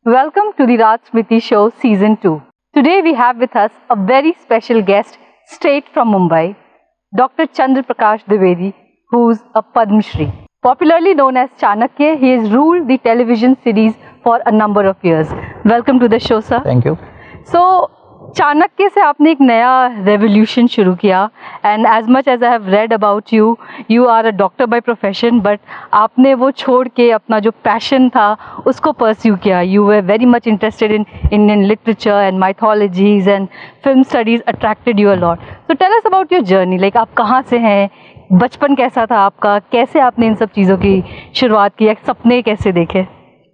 Welcome to the Raj Smriti Show Season 2. Today we have with us a very special guest straight from Mumbai, Dr. Chandra Prakash Dwivedi, who's a Padma Shri. Popularly known as Chanakya, he has ruled the television series for a number of years. Welcome to the show, sir. Thank you. So, Chanakya से आपने एक नया revolution शुरू किया and as much as I have read about you, you are a doctor by profession, but आपने वो छोड़ के अपना जो पैशन था उसको परस्यू किया. You were very much interested in Indian literature and mythologies and film studies attracted you a lot. So tell us about your journey, like आप कहाँ से हैं, बचपन कैसा था आपका, कैसे आपने इन सब चीज़ों की शुरुआत की, सपने कैसे देखे?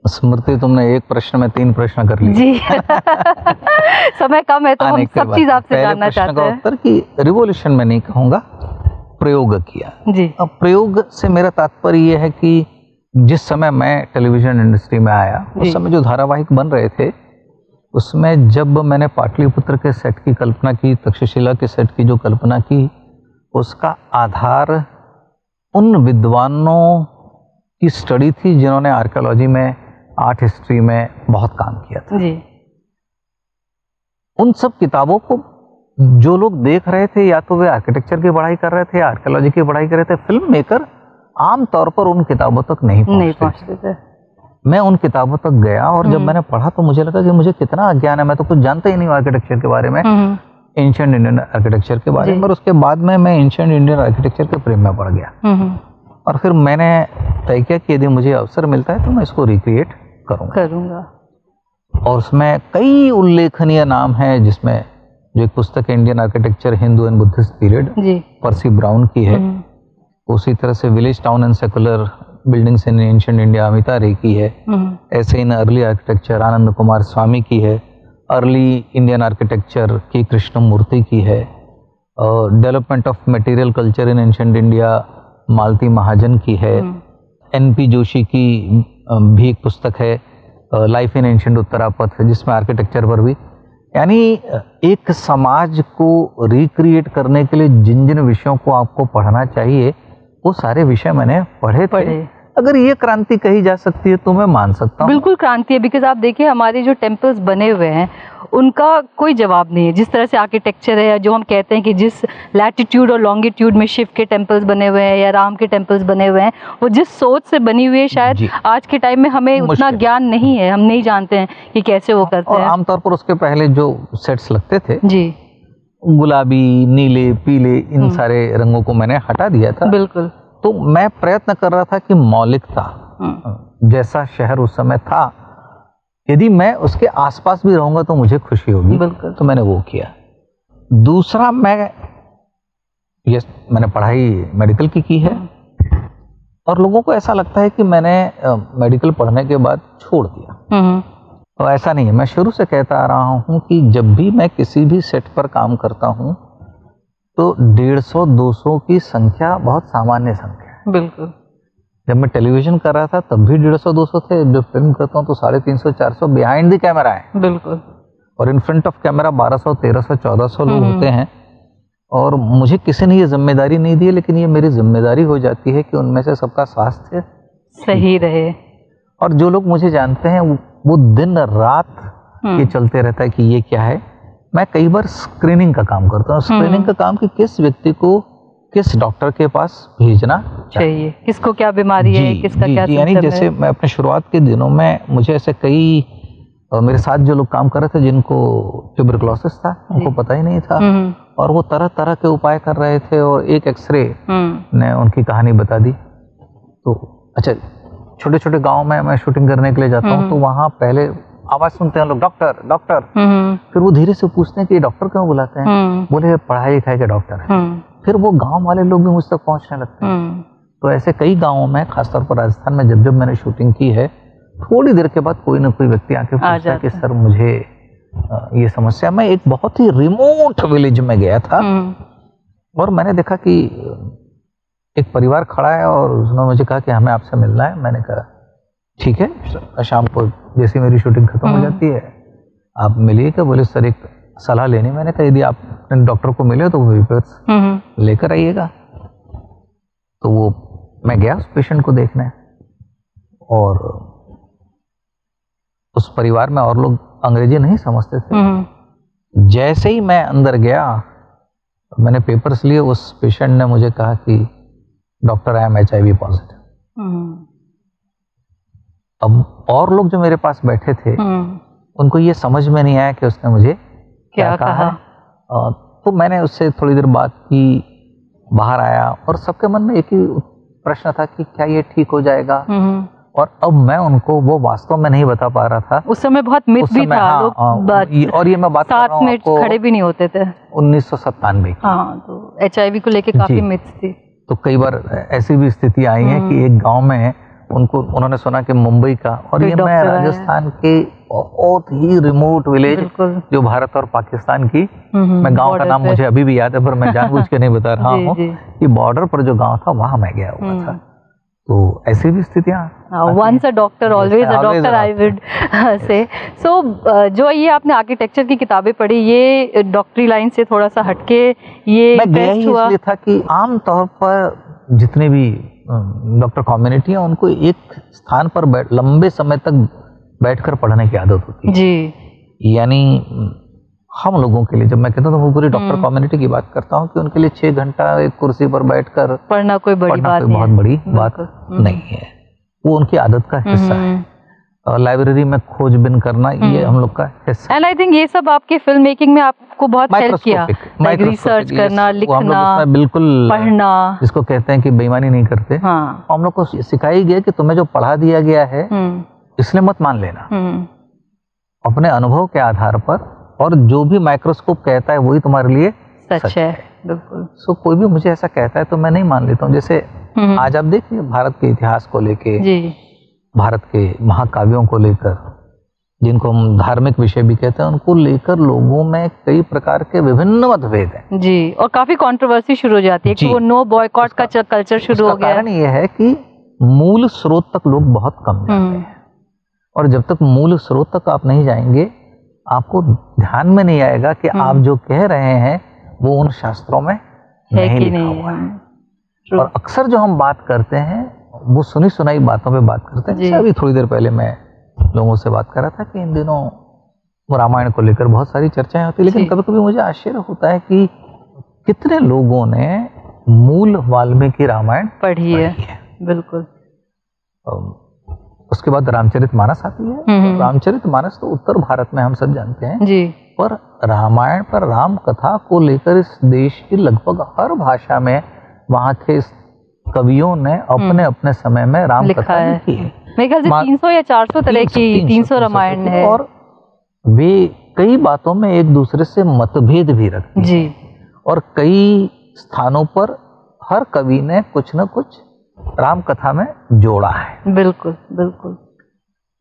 स्मृति, तुमने एक प्रश्न में 3 प्रश्न कर लिए. जी. समय कम है तो हम सब चीज आपसे जानना चाहते हैं. उत्तर की रिवॉल्यूशन में नहीं कहूँगा, प्रयोग किया जी. अब प्रयोग से मेरा तात्पर्य ये है कि जिस समय मैं टेलीविजन इंडस्ट्री में आया उस समय जो धारावाहिक बन रहे थे उसमें जब मैंने पाटलिपुत्र के सेट की कल्पना की, तक्षशिला के सेट की जो कल्पना की, उसका आधार उन विद्वानों की स्टडी थी जिन्होंने आर्कियोलॉजी में, आर्ट हिस्ट्री में बहुत काम किया था जी. उन सब किताबों को जो लोग देख रहे थे, या तो वे आर्किटेक्चर की पढ़ाई कर रहे थे, आर्कियोलॉजी की पढ़ाई कर रहे थे, फिल्म मेकर आम तौर पर उन किताबों तक नहीं पहुंचते थे. मैं उन किताबों तक गया और जब मैंने पढ़ा तो मुझे लगा कि मुझे कितना अज्ञान है, मैं तो कुछ जानता ही नहीं हूँ आर्किटेक्चर के बारे में, एंशिएंट इंडियन आर्किटेक्चर के बारे में. और उसके बाद में मैं एंशिएंट इंडियन आर्किटेक्चर के प्रेम में पड़ गया और फिर मैंने तय किया कि यदि मुझे अवसर मिलता है तो मैं इसको रिक्रिएट करूंगा. और उसमें कई उल्लेखनीय नाम हैं, जिसमें जो एक पुस्तक है Indian architecture Hindu and Buddhist period, Percy Brown की है. उसी तरह से village town and secular buildings in ancient India Amita Ray की है. ऐसे in early architecture Anand Kumar Swami की है. अर्ली इंडियन आर्किटेक्चर की कृष्णमूर्ति की है. Development of material culture in ancient India Malati Mahajan की है. एनपी जोशी की भी एक पुस्तक है लाइफ इन एंशिएंट उत्तरापथ, जिसमें आर्किटेक्चर पर भी, यानी एक समाज को रिक्रिएट करने के लिए जिन जिन विषयों को आपको पढ़ना चाहिए वो सारे विषय मैंने पढ़े थे. अगर ये क्रांति कही जा सकती है तो मैं मान सकता हूँ. बिल्कुल क्रांति है, बिकॉज आप देखिए हमारे जो टेम्पल्स बने हुए हैं उनका कोई जवाब नहीं है. जिस तरह से आर्किटेक्चर है, जो हम कहते हैं कि जिस लैटिट्यूड और लॉन्गिट्यूड में शिव के टेम्पल्स बने हुए हैं या राम के टेम्पल्स बने हुए हैं, वो जिस सोच से बनी हुई है, शायद आज के टाइम में हमें उतना ज्ञान नहीं है, हम नहीं जानते हैं कि कैसे वो करते हैं. और आमतौर पर उसके पहले जो सेट्स लगते थे जी, गुलाबी, नीले, पीले, इन सारे रंगों को मैंने हटा दिया था. बिल्कुल. तो मैं प्रयत्न कर रहा था कि मौलिकता जैसा शहर उस समय था, यदि मैं उसके आसपास भी रहूंगा तो मुझे खुशी होगी. तो मैंने वो किया. दूसरा, मैंने पढ़ाई मेडिकल की है और लोगों को ऐसा लगता है कि मैंने मेडिकल पढ़ने के बाद छोड़ दिया. तो ऐसा नहीं है. मैं शुरू से कहता आ रहा हूँ कि जब भी मैं किसी भी सेट पर काम करता हूँ तो 150-200 की संख्या बहुत सामान्य संख्या है. बिल्कुल. जब मैं टेलीविजन कर रहा था तब भी 150-200 थे. जब फिल्म करता हूँ तो 350-400 बिहाइंड द कैमरा है. बिल्कुल. और इन फ्रंट ऑफ कैमरा 1200, 1300, 1400 लोग होते हैं. और मुझे किसी ने ये जिम्मेदारी नहीं दी है, लेकिन ये मेरी जिम्मेदारी हो जाती है कि उनमें से सबका स्वास्थ्य सही रहे. और जो लोग मुझे जानते हैं वो दिन रात ये चलते रहता है कि ये क्या है. मैं कई बार स्क्रीनिंग का काम करता हूँ. स्क्रीनिंग का काम कि किस व्यक्ति को किस डॉक्टर के पास भेजना चाहिए, किसको क्या बीमारी है, किसका क्या सिम्पटम है. यानी जैसे मैं अपने शुरुआत के दिनों में, मुझे ऐसे कई मेरे साथ जो लोग काम कर रहे थे जिनको ट्यूबरकुलोसिस था, उनको पता ही नहीं था और वो तरह तरह के उपाय कर रहे थे और एक एक्सरे ने उनकी कहानी बता दी. तो अच्छा, छोटे छोटे गाँव में मैं शूटिंग करने के लिए जाता हूँ तो वहाँ पहले आवाज सुनते हैं लोग, डॉक्टर डॉक्टर. फिर वो धीरे से पूछते हैं कि डॉक्टर क्यों बुलाते हैं. बोले पढ़ाई लिखाई के डॉक्टर है. फिर वो गांव वाले लोग भी मुझ तक पहुंचने लगते हैं. तो ऐसे कई गांवों में, खासतौर पर राजस्थान में जब मैंने शूटिंग की है, थोड़ी देर के बाद कोई ना कोई व्यक्ति आके पूछता है कि सर मुझे ये समस्या. मैं एक बहुत ही रिमोट विलेज में गया था और मैंने देखा कि एक परिवार खड़ा है और उसने मुझे कहा कि हमें आपसे मिलना है. मैंने कहा ठीक है, शाम को जैसे मेरी शूटिंग खत्म हो जाती है आप मिलिए क्या? बोले सर एक सलाह लेनी। मैंने कहा यदि आप डॉक्टर को मिले तो वो पेपर्स लेकर आइएगा। तो वो मैं गया उस पेशेंट को देखने, और उस परिवार में और लोग अंग्रेजी नहीं समझते थे। जैसे ही मैं अंदर गया, मैंने पेपर्स लिए, उस पेशेंट ने मुझे कहा कि doctor I am HIV positive. अब और लोग जो मेरे पास बैठे थे उनको ये समझ में नहीं आया कि उसने मुझे क्या कहा। तो मैंने उससे थोड़ी देर बात की, बाहर आया, और सबके मन में एक ही प्रश्न था कि क्या ये ठीक हो जाएगा। और अब मैं उनको वो वास्तव में नहीं बता पा रहा था। उस समय बहुत मिथ भी था, हाँ, लोग और ये मैं बात कर रहा हूं आपको, खड़े भी नहीं होते थे 1997 की। हाँ, तो HIV को लेके काफी मिथ थी। तो कई बार ऐसी भी स्थिति आई है कि एक गांव में उन्होंने सुना कि मुंबई का, और ये मैं राजस्थान के बहुत ही रिमोट विलेज जो भारत और पाकिस्तान की, मैं गांव का नाम मुझे अभी भी याद है पर मैं जानबूझ के नहीं बता रहा हूँ कि बॉर्डर पर जो गांव था वहां मैं गया हुआ था। तो ऐसी भी स्थितियाँ, once a doctor always a doctor I would say। So जो ये आपने आर्किटेक्चर की किताबें पढ़ी, ये डॉक्टरी लाइन से थोड़ा सा हटके ये मैं गया ही इसलिए था कि आम तौर पर जितने भी डॉक्टर कम्युनिटी है उनको एक स्थान पर लंबे समय तक बैठकर पढ़ने की आदत होती है जी। यानी हम लोगों के लिए, जब मैं कहता हूँ तो पूरी डॉक्टर कम्युनिटी की बात करता हूँ कि उनके लिए 6 घंटा एक कुर्सी पर बैठकर पढ़ना कोई बड़ी बात नहीं, बहुत बड़ी बात नहीं है। वो उनकी आदत का हिस्सा है। लाइब्रेरी में खोजबीन करना ये हम लोग का हिस्सा। एंड आई थिंक ये सब आपके फिल्म मेकिंग में आपको बहुत हेल्प किया, रिसर्च करना, लिखना, बिल्कुल पढ़ना, जिसको कहते हैं कि बेईमानी नहीं करते। हम लोग को सिखाई गया कि तुम्हें जो पढ़ा दिया गया है इसलिए मत मान लेना, अपने अनुभव के आधार पर, और जो भी माइक्रोस्कोप कहता है वही तुम्हारे लिए सच है। बिल्कुल। सो कोई भी मुझे ऐसा कहता है तो मैं नहीं मान लेता हूँ। जैसे आज आप देखिए भारत के इतिहास को लेके, भारत के महाकाव्यों को लेकर, जिनको हम धार्मिक विषय भी कहते हैं, उनको लेकर लोगों में कई प्रकार के विभिन्न मतभेद हैं जी, और काफी कंट्रोवर्सी शुरू हो जाती है कि वो नो बॉयकॉट का कल्चर शुरू हो गया। कारण ये है कि मूल स्रोत तक लोग बहुत कम जाते हैं, और जब तक मूल स्रोत तक आप नहीं जाएंगे आपको ध्यान में नहीं आएगा कि आप जो कह रहे हैं वो उन शास्त्रों में नहीं लिखा हुआ है। और अक्सर जो हम बात करते हैं वो सुनी सुनाई बातों पे बात करते हैं। जैसे अभी थोड़ी देर पहले मैं लोगों से बात कर रहा था कि इन दिनों रामायण को लेकर बहुत सारी चर्चाएं होती है, लेकिन कभी कभी मुझे आश्चर्य होता है कि कितने लोगों ने मूल वाल्मीकि रामायण पढ़ी है। बिल्कुल। उसके बाद रामचरितमानस आती है। रामचरितमानस तो उत्तर भारत में हम सब जानते हैं जी, पर रामायण पर राम कथा को लेकर इस देश की लगभग हर भाषा में वहाँ के कवियों ने अपने अपने समय में राम कथा लिखी है। मेरे ख्याल से 300 या 400 तरह की 300 रामायण है, और वे कई बातों में एक दूसरे से मतभेद भी रखते हैं जी, और कई स्थानों पर हर कवि ने कुछ न कुछ राम कथा में जोड़ा है। बिल्कुल बिल्कुल।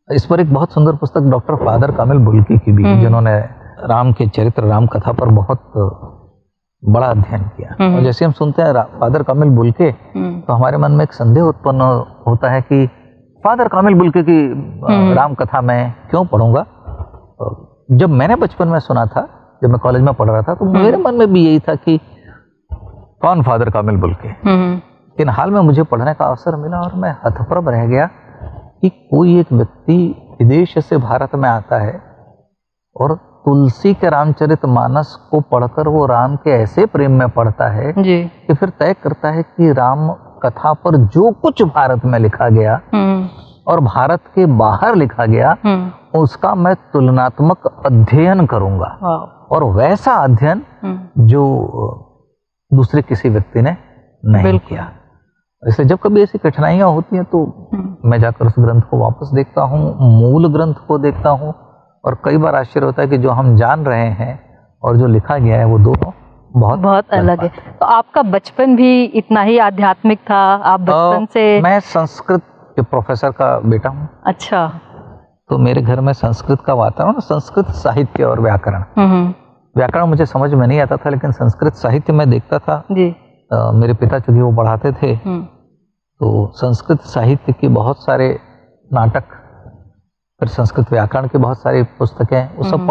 इस पर एक बहुत सुंदर पुस्तक डॉक्टर फादर कामिल बुल्की की भी, जिन्होंने राम के चरित्र, राम कथा पर बहुत बड़ा अध्ययन किया। और जैसे हम सुनते हैं फादर कामिल बुल्के, तो हमारे मन में एक संदेह उत्पन्न होता है कि फादर कामिल बुल्के की राम कथा मैं क्यों पढ़ूंगा। जब मैंने बचपन में सुना था, जब मैं कॉलेज में पढ़ रहा था, तो मेरे मन में भी यही था कि कौन फादर कामिल बुल्के। लेकिन हाल में मुझे पढ़ने का अवसर मिला और मैं हतप्रभ रह गया कि कोई एक व्यक्ति विदेश से भारत में आता है और तुलसी के रामचरितमानस को पढ़कर वो राम के ऐसे प्रेम में पढ़ता है जी, कि फिर तय करता है कि राम कथा पर जो कुछ भारत में लिखा गया और भारत के बाहर लिखा गया, उसका मैं तुलनात्मक अध्ययन करूंगा, और वैसा अध्ययन जो दूसरे किसी व्यक्ति ने नहीं किया। इसलिए जब कभी ऐसी कठिनाइयां होती हैं तो मैं जाकर उस ग्रंथ को वापस देखता हूँ, मूल ग्रंथ को देखता हूँ, और कई बार आश्चर्य होता है कि जो हम जान रहे हैं और जो लिखा गया है वो दोनों बहुत अलग है। तो आपका बचपन भी इतना ही आध्यात्मिक था? आप बचपन से? मैं संस्कृत के प्रोफेसर का बेटा हूँ। अच्छा। तो मेरे घर में संस्कृत का वातावरण, संस्कृत साहित्य और व्याकरण, व्याकरण मुझे समझ में नहीं आता था, लेकिन संस्कृत साहित्य में देखता था जी। मेरे पिता चूंकि वो पढ़ाते थे, तो संस्कृत साहित्य के बहुत सारे नाटक, फिर संस्कृत व्याकरण की बहुत सारी पुस्तकें, वो सब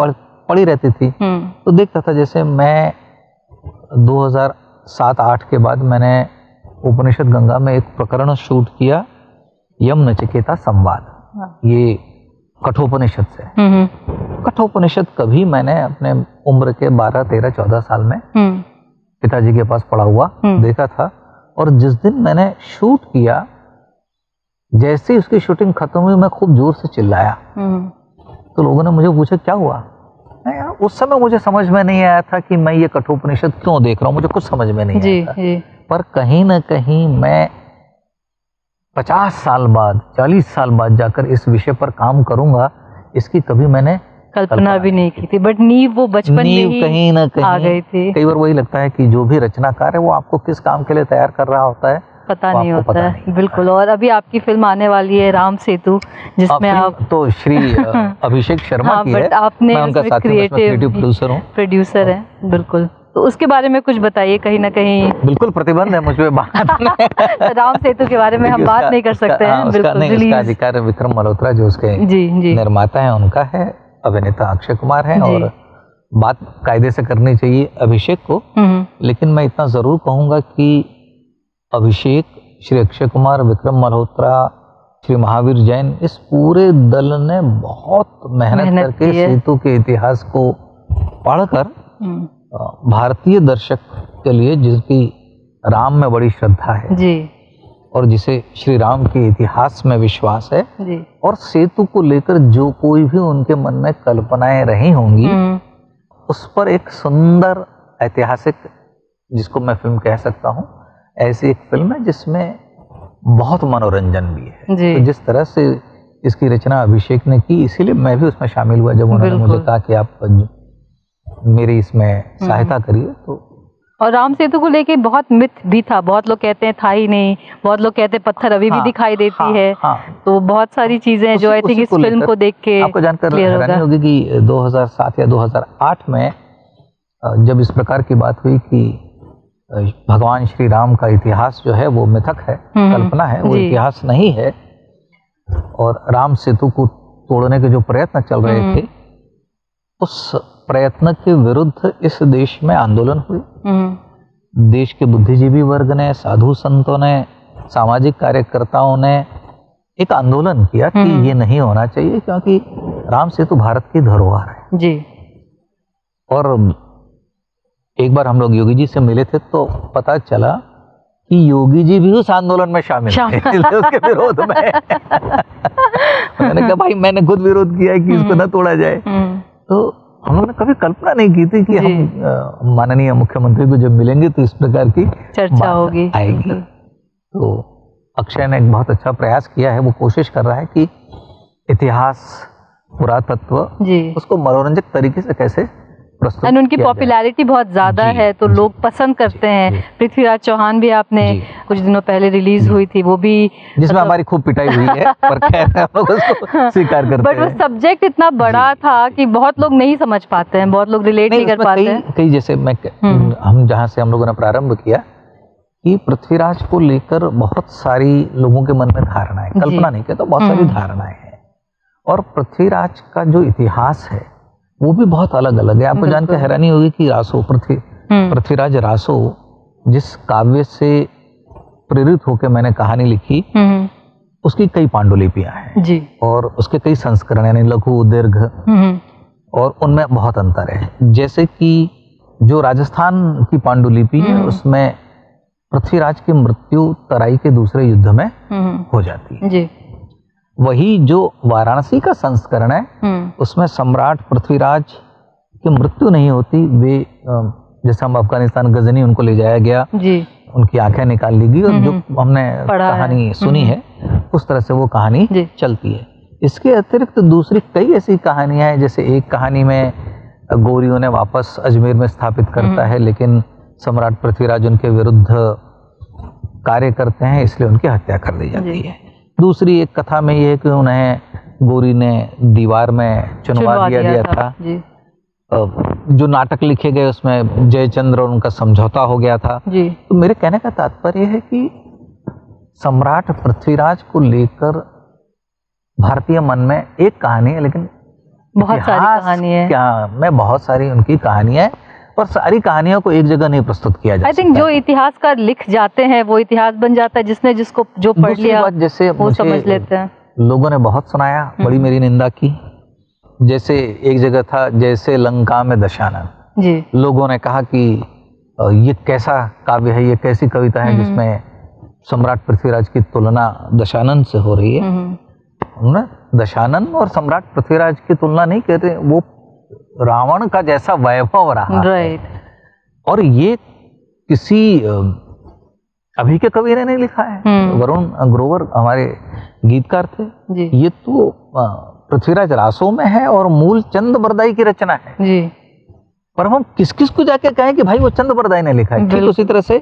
पढ़ी रहती थी। तो देखता था, जैसे मैं 2007-8 के बाद मैंने उपनिषद गंगा में एक प्रकरण शूट किया, यम नचिकेता संवाद, ये कठोपनिषद से। कठोपनिषद कभी मैंने अपने उम्र के 12, 13, 14 साल में पिताजी के पास पढ़ा हुआ देखा था, और जिस दिन मैंने शूट किया, जैसे ही उसकी शूटिंग खत्म हुई मैं खूब जोर से चिल्लाया। तो लोगों ने मुझे पूछा क्या हुआ। उस समय मुझे समझ में नहीं आया था कि मैं ये कठोपनिषद क्यों देख रहा हूँ, मुझे कुछ समझ में नहीं आया था। पर कहीं ना कहीं मैं 50 साल बाद, 40 साल बाद जाकर इस विषय पर काम करूंगा, इसकी कभी मैंने कल्पना भी नहीं की थी। बट नींव वो बचपन में ही कहीं ना कहीं आ गई थी। कई बार वही लगता है कि जो भी रचनाकार है वो आपको किस काम के लिए तैयार कर रहा होता है पता नहीं होता है। बिल्कुल। और अभी आपकी फिल्म आने वाली है राम सेतु, जिसमें आप तो श्री अभिषेक शर्मा की है, आपने मैं उनका क्रिएटिव प्रोड्यूसर है। बिल्कुल, तो उसके बारे में कुछ बताइए। कहीं ना कहीं बिल्कुल प्रतिबंध है मुझ पे बात राम सेतु के बारे में हम बात नहीं कर सकते हैं। उसका अधिकार विक्रम मल्होत्रा जो उसके निर्माता है उनका है, अभिनेता अक्षय कुमार है, और बात कायदे से करनी चाहिए अभिषेक को। लेकिन मैं इतना जरूर कहूंगा कि अभिषेक, श्री अक्षय कुमार, विक्रम मल्होत्रा, श्री महावीर जैन, इस पूरे दल ने बहुत मेहनत करके सेतु के इतिहास को पढ़कर भारतीय दर्शक के लिए, जिसकी राम में बड़ी श्रद्धा है जी, और जिसे श्री राम के इतिहास में विश्वास है जी, और सेतु को लेकर जो कोई भी उनके मन में कल्पनाएं रही होंगी, उस पर एक सुंदर ऐतिहासिक, जिसको मैं फिल्म कह सकता हूँ, ऐसी एक फिल्म है जिसमें बहुत मनोरंजन भी है। तो जिस तरह से इसकी रचना अभिषेक ने की, इसीलिए मैं भी उसमें शामिल हुआ। जब उन्होंने मुझे कहा कि आप मेरी इसमें सहायता करिए, तो और राम सेतु को लेके बहुत मिथ भी था। बहुत लोग कहते हैं था ही नहीं, बहुत लोग कहते हैं पत्थर अभी भी दिखाई देती है। तो बहुत सारी चीजें जो आई थिंक इस फिल्म को देख के आपको जानकर हैरानी होगी कि 2007 या 2008 में जब इस प्रकार की बात हुई कि भगवान श्री राम का इतिहास जो है वो मिथक है, कल्पना है, वो इतिहास नहीं है, और राम सेतु को तोड़ने के जो प्रयत्न चल रहे थे, उस प्रयत्न के विरुद्ध इस देश में आंदोलन हुए। देश के बुद्धिजीवी वर्ग ने, साधु संतों ने, सामाजिक कार्यकर्ताओं ने एक आंदोलन किया कि ये नहीं होना चाहिए, क्योंकि राम सेतु भारत की धरोहर है जी। और एक बार हम लोग योगी जी से मिले थे तो पता चला कि योगी जी भी उस आंदोलन में शामिल थे उसके विरोध में। मैंने कहा भाई मैंने खुद विरोध किया है कि इसको न तोड़ा जाए। तो हम लोगों ने कभी कल्पना नहीं की थी कि हम माननीय मुख्यमंत्री को जब मिलेंगे तो इस प्रकार की चर्चा होगी, आएगी। तो अक्षय ने एक बहुत अच्छा प्रयास किया है, वो कोशिश कर रहा है कि इतिहास, पुरातत्व, उसको मनोरंजक तरीके से कैसे प्रस्तुत। उनकी पॉपुलैरिटी बहुत ज्यादा है, तो लोग पसंद करते हैं। पृथ्वीराज चौहान भी आपने कुछ दिनों पहले रिलीज हुई थी, वो भी जिसमें हमारी खूब पिटाई हुई है, पर खैर हम लोग उसको स्वीकार करते हैं। बट वो सब्जेक्ट इतना बड़ा था कि बहुत लोग नहीं समझ पाते हैं, बहुत लोग रिलेट नहीं कर पाते हैं। कई जैसे हम जहाँ से हम लोगों ने प्रारंभ किया कि पृथ्वीराज को लेकर बहुत सारी लोगों के मन में धारणाएं, कल्पना नहीं कहता, बहुत सारी धारणाएं हैं, और पृथ्वीराज का जो इतिहास है वो भी बहुत अलग अलग है। आपको जानकर हैरानी होगी कि रासो, पृथ्वीराज रासो, जिस काव्य से प्रेरित होकर मैंने कहानी लिखी, उसकी कई पांडुलिपियां हैं जी, और उसके कई संस्करण यानी लघु, दीर्घ, और उनमें बहुत अंतर है। जैसे कि जो राजस्थान की पांडुलिपि है, उसमें पृथ्वीराज की मृत्यु तराई के दूसरे युद्ध में हो जाती है जी। वही जो वाराणसी का संस्करण है, उसमें सम्राट पृथ्वीराज की मृत्यु नहीं होती, वे जैसे हम अफगानिस्तान गजनी उनको ले जाया गया जी, उनकी आंखें निकाल ली गई, और जो हमने कहानी सुनी है उस तरह से वो कहानी चलती है। इसके अतिरिक्त दूसरी कई ऐसी कहानियां हैं, जैसे एक कहानी में गौरियों ने वापस अजमेर में स्थापित करता है, लेकिन सम्राट पृथ्वीराज उनके विरुद्ध कार्य करते हैं, इसलिए उनकी हत्या कर दी जाती है। दूसरी एक कथा में ये है कि उन्हें गौरी ने दीवार में चुनवा दिया था जी। जो नाटक लिखे गए उसमें जयचंद्र और उनका समझौता हो गया था जी। तो मेरे कहने का तात्पर्य है कि सम्राट पृथ्वीराज को लेकर भारतीय मन में एक कहानी है, लेकिन बहुत सारी कहानी है। क्या मैं बहुत सारी उनकी कहानियां, पर सारी कहानियों को एक जगह नहीं प्रस्तुत किया जा सकता। आई थिंक जो इतिहासकार लिख जाते हैं वो इतिहास बन जाता है, जिसने जिसको जो पढ़ लिया जैसे वो समझ लेते हैं। लोगों ने बहुत सुनाया, बड़ी मेरी निंदा की। जैसे एक जगह था, जैसे लंका में दशानन जी, लोगों ने कहा कि ये कैसा काव्य है, ये कैसी कविता है जिसमें सम्राट पृथ्वीराज की तुलना दशानन से हो रही है। उन्होंने दशानन और सम्राट पृथ्वीराज की तुलना नहीं कहते, वो रावण का जैसा वैभव रहा है। और ये किसी अभी के कवि ने नहीं लिखा है। वरुण ग्रोवर हमारे गीतकार थे जी। ये तो पृथ्वीराज रासो में है और मूल चंद बरदाई की रचना है जी। पर हम किस किस को जाके कहें कि भाई वो चंद बरदाई ने लिखा है। ठीक उसी तरह से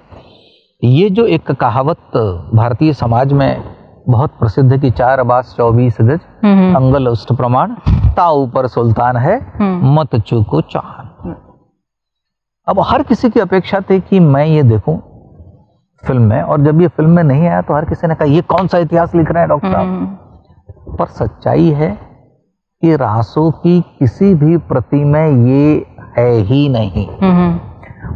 ये जो एक कहावत भारतीय समाज में बहुत प्रसिद्ध है कि 4 बास 24 गज अंगल उष्ट प्रमाण, ता ऊपर सुल्तान है मत चूको चाहन। अब हर किसी की अपेक्षा थी कि मैं ये देखूं फिल्म में, और जब ये फिल्म में नहीं आया तो हर किसी ने कहा ये कौन सा इतिहास लिख रहे हैं डॉक्टर साहब। पर सच्चाई है कि रासो की किसी भी प्रति में ये है ही नहीं,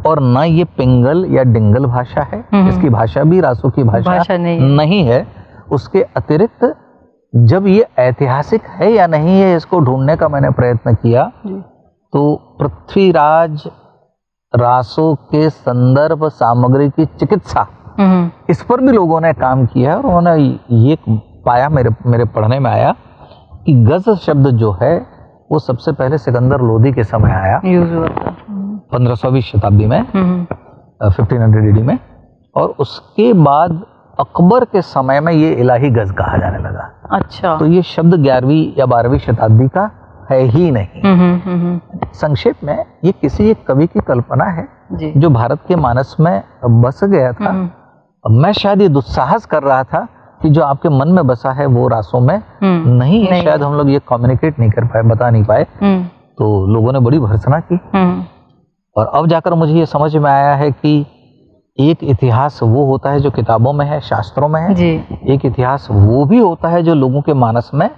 और न ये पिंगल या डिंगल भाषा है, इसकी भाषा भी रासो की भाषा नहीं है। उसके अतिरिक्त जब ये ऐतिहासिक है या नहीं है, इसको ढूंढने का मैंने प्रयत्न किया तो पृथ्वीराज रासो के संदर्भ सामग्री की चिकित्सा, इस पर भी लोगों ने काम किया है। और उन्होंने ये पाया, मेरे पढ़ने में आया कि गज शब्द जो है वो सबसे पहले सिकंदर लोदी के समय आया 1520 शताब्दी में 1500 AD में, और उसके बाद अकबर के समय में ये इलाही गज कहा जाने लगा। अच्छा, तो ये शब्द 11वीं या 12वीं शताब्दी का है ही नहीं। संक्षेप में ये किसी एक कवि की कल्पना है जो भारत के मानस में बस गया था। मैं शायद ये दुस्साहस कर रहा था कि जो आपके मन में बसा है वो रासों में नहीं है। शायद हम लोग ये कम्युनिकेट नहीं कर पाए, बता नहीं पाए। तो लोगों ने बड़ी भर्त्सना की, और अब जाकर मुझे ये समझ में आया है कि एक इतिहास वो होता है जो किताबों में है, शास्त्रों में है जी। एक इतिहास वो भी होता है जो लोगों के मानस में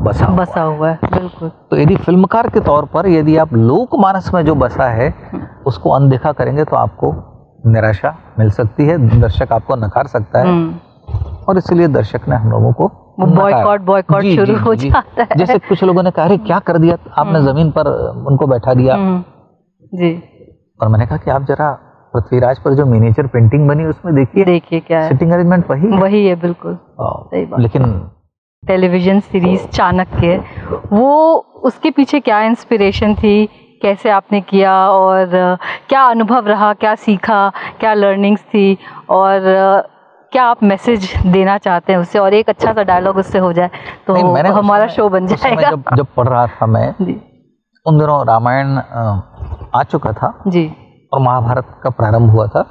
बसा हुआ है। बिल्कुल। तो यदि फिल्मकार के तौर पर यदि आप लोक मानस में जो बसा है उसको अनदेखा करेंगे तो आपको निराशा मिल सकती है, दर्शक आपको नकार सकता है, और इसलिए दर्शक ने हम लोगों को बॉयकॉट शुरू हो जाता है। जैसे कुछ लोगों ने कहा अरे क्या कर दिया आपने, जमीन पर उनको बैठा दिया जी। और मैंने कहा कि आप जरा पृथ्वीराज पर जो मिनिएचर पेंटिंग बनी उसमें देखिए क्या है, सिटिंग अरेंजमेंट वही है। बिल्कुल सही बात। लेकिन टेलीविजन सीरीज चाणक्य, वो उसके पीछे क्या इंस्पिरेशन थी, कैसे आपने किया, और क्या अनुभव रहा, क्या सीखा, क्या लर्निंग्स थी, और क्या आप मैसेज देना चाहते हैं उससे, और एक अच्छा सा डायलॉग उससे हो जाए तो हमारा शो बन जाएगा। जब पढ़ रहा था मैं उन दिनों रामायण आ चुका था जी, और महाभारत का प्रारंभ हुआ था।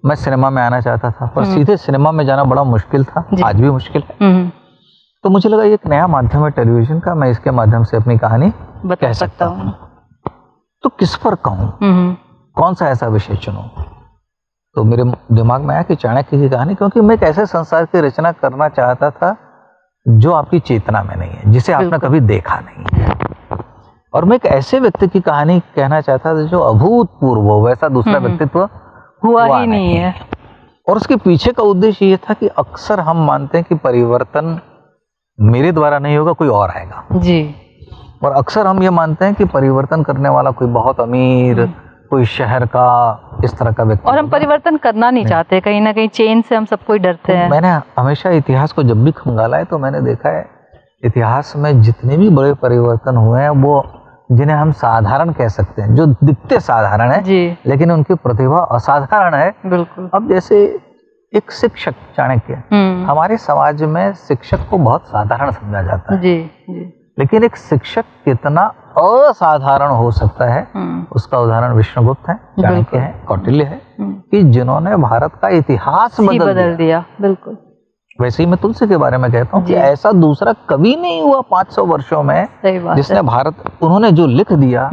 मैं सिनेमा में आना चाहता था, पर सीधे सिनेमा में जाना बड़ा मुश्किल था, आज भी मुश्किल है। तो मुझे लगा ये एक नया माध्यम है टेलीविजन का, मैं इसके माध्यम से अपनी कहानी कह सकता हूँ। तो किस पर कहूँ, कौन सा ऐसा विषय चुनूं? तो मेरे दिमाग में आया कि चाणक्य की कहानी, क्योंकि मैं एक ऐसे संसार की रचना करना चाहता था जो आपकी चेतना में नहीं है, जिसे आपने कभी देखा नहीं है, और मैं एक ऐसे व्यक्ति की कहानी कहना चाहता था जो अभूतपूर्व हो, वैसा दूसरा व्यक्तित्व हुआ ही नहीं है। और उसके पीछे का उद्देश्य ये था कि अक्सर हम मानते हैं कि परिवर्तन मेरे द्वारा नहीं होगा, कोई और आएगा जी, और अक्सर हम ये मानते हैं कि परिवर्तन करने वाला कोई बहुत अमीर, कोई शहर का, इस तरह का व्यक्ति, और हम परिवर्तन करना नहीं चाहते, कहीं ना कहीं चेंज से हम सब कोई डरते हैं। मैंने हमेशा इतिहास को जब भी खंगाला है तो मैंने देखा है इतिहास में जितने भी बड़े परिवर्तन हुए हैं वो जिन्हें हम साधारण कह सकते हैं, जो दिखते साधारण है जी, लेकिन उनकी प्रतिभा असाधारण है। बिल्कुल। अब जैसे एक शिक्षक चाणक्य, हमारे समाज में शिक्षक को बहुत साधारण समझा जाता है जी, जी। लेकिन एक शिक्षक कितना असाधारण हो सकता है, उसका उदाहरण विष्णुगुप्त है, चाणक्य है, कौटिल्य है, कि जिन्होंने भारत का इतिहास बदल दिया। बिल्कुल। वैसे ही मैं तुलसी के बारे में कहता हूँ कि ऐसा दूसरा कभी नहीं हुआ 500 वर्षों में जिसने उन्होंने जो लिख दिया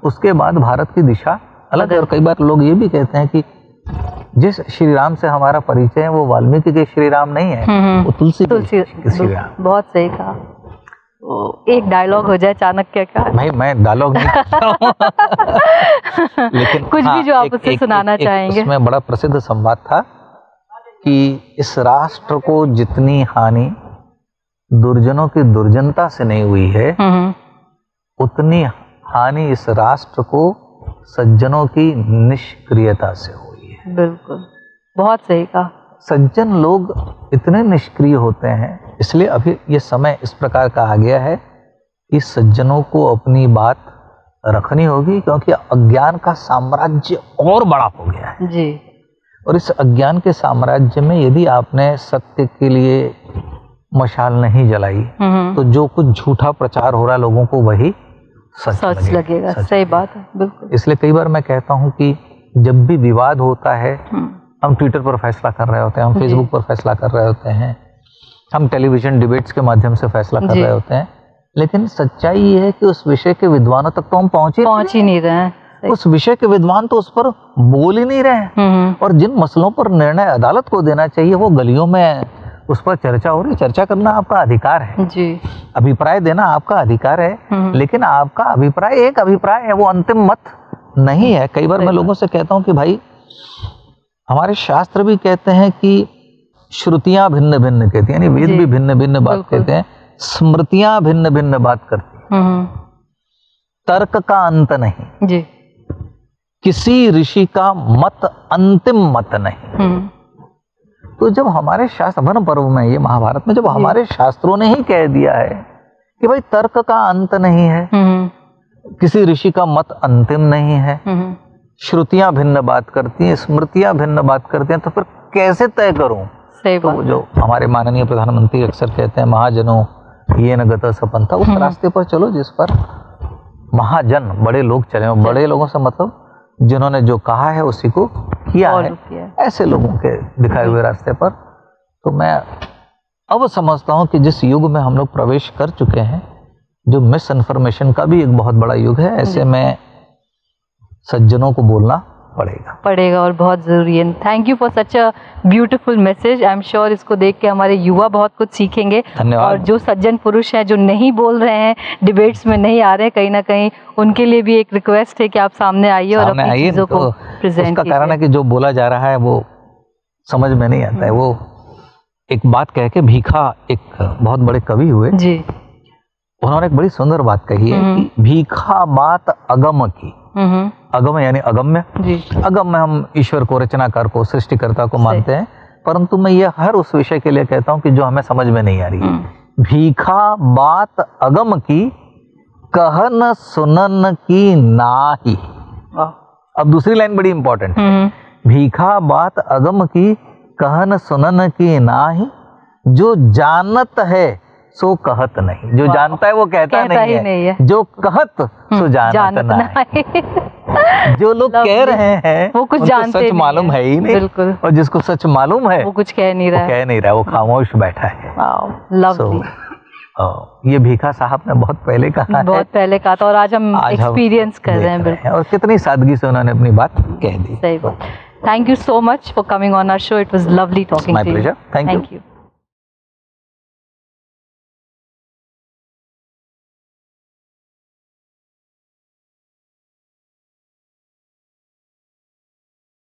उसके बाद भारत की दिशा अलग है। और कई बार लोग ये भी कहते हैं कि जिस श्री राम से हमारा परिचय है वो वाल्मीकि के श्री राम नहीं है, वो तुलसी के श्री राम। बहुत सही कहा। एक डायलॉग हो जाए चाणक्य का। भाई मैं डायलॉग नहीं करता हूँ लेकिन कुछ भी जो आप उससे सुनाना चाहेंगे। उसमें बड़ा प्रसिद्ध संवाद था कि इस राष्ट्र को जितनी हानि दुर्जनों की दुर्जनता से नहीं हुई है, उतनी हानि इस राष्ट्र को सज्जनों की निष्क्रियता से हुई है। बिल्कुल, बहुत सही कहा। सज्जन लोग इतने निष्क्रिय होते हैं, इसलिए अभी ये समय इस प्रकार का आ गया है कि सज्जनों को अपनी बात रखनी होगी, क्योंकि अज्ञान का साम्राज्य और बड़ा हो गया है जी। और इस अज्ञान के साम्राज्य में यदि आपने सत्य के लिए मशाल नहीं जलाई तो जो कुछ झूठा प्रचार हो रहा है लोगों को वही सच लगेगा। सही बात है, बिल्कुल। इसलिए कई बार मैं कहता हूँ कि जब भी विवाद होता है, हम ट्विटर पर फैसला कर रहे होते हैं, हम फेसबुक पर फैसला कर रहे होते हैं, हम टेलीविजन डिबेट्स के माध्यम से फैसला कर रहे होते हैं, लेकिन सच्चाई ये है कि उस विषय के विद्वानों तक तो हम पहुंच ही नहीं रहे हैं। उस विषय के विद्वान तो उस पर बोल ही नहीं रहे हैं और जिन मसलों पर निर्णय अदालत को देना चाहिए वो गलियों में उस पर चर्चा हो रही। चर्चा करना आपका अधिकार है जी, अभिप्राय देना आपका अधिकार है, लेकिन आपका अभिप्राय एक अभिप्राय है, वो अंतिम मत नहीं है। कई बार मैं लोगों से कहता हूँ कि भाई हमारे शास्त्र भी कहते हैं कि श्रुतियां भिन्न भिन्न कहती हैं, यानी वेद भी भिन्न भिन्न बात कहते हैं, स्मृतियां भिन्न भिन्न बात करती हैं, तर्क का अंत नहीं जी, किसी ऋषि का मत अंतिम मत नहीं। तो जब हमारे शास्त्र, वन पर्व में, ये महाभारत में, जब हमारे शास्त्रों ने ही कह दिया है कि भाई तर्क का अंत नहीं है, किसी ऋषि का मत अंतिम नहीं है, श्रुतियां भिन्न बात करती हैं, स्मृतियां भिन्न बात करती हैं, तो फिर कैसे तय करूं? तो जो हमारे माननीय प्रधानमंत्री अक्सर कहते हैं, महाजनों ये न गत सपंथा, उस रास्ते पर चलो जिस पर महाजन बड़े लोग चले। बड़े लोगों से मतलब जिन्होंने जो कहा है उसी को किया है, ऐसे लोगों के दिखाए हुए रास्ते पर। तो मैं अब समझता हूं कि जिस युग में हम लोग प्रवेश कर चुके हैं, जो मिस इन्फॉर्मेशन का भी एक बहुत बड़ा युग है, ऐसे में सज्जनों को बोलना पड़ेगा और बहुत ज़रूरी है। Thank you for such a beautiful message. I am sure इसको देख के हमारे युवा बहुत कुछ सीखेंगे। और जो सज्जन पुरुष हैं जो नहीं बोल रहे हैं, डिबेट्स में नहीं आ रहे हैं, कहीं ना कहीं उनके लिए भी एक रिक्वेस्ट है कि आप सामने आइए और अपनी चीज़ों को प्रेजेंट कीजिए। उसका कारण है कि जो बोला जा रहा है वो समझ में नहीं आता है। वो एक बात कह के, भीखा एक बहुत बड़े कवि हुए जी, उन्होंने एक बड़ी सुंदर बात कही है कि भीखा बात अगम की। अगम यानी अगम्य जी। अगम्य हम ईश्वर को, रचनाकार को, सृष्टिकर्ता को मानते हैं, परंतु मैं ये हर उस विषय के लिए कहता हूँ कि जो हमें समझ में नहीं आ रही। भीखा बात अगम की, कहन सुनन की नाही। अब दूसरी लाइन बड़ी इंपॉर्टेंट है, भीखा बात अगम की, कहन सुनन की नाही, जो जानत है सो कहत नहीं। जो जानता है वो कहता नहीं है, जो कहत सो जानत नहीं। जो लोग कह रहे हैं वो कुछ जानते सच मालूम है ही नहीं, बिल्कुल। और जिसको सच मालूम है वो कुछ कह नहीं रहा, वो खामोश बैठा है। ये भीखा साहब ने बहुत पहले कहा है, बहुत पहले कहा था, और आज हम एक्सपीरियंस कर रहे हैं, बिल्कुल। और कितनी सादगी से उन्होंने अपनी बात कह दी। सही बात। Thank you so much for coming on our show. It was lovely talking to you. My pleasure. Thank you.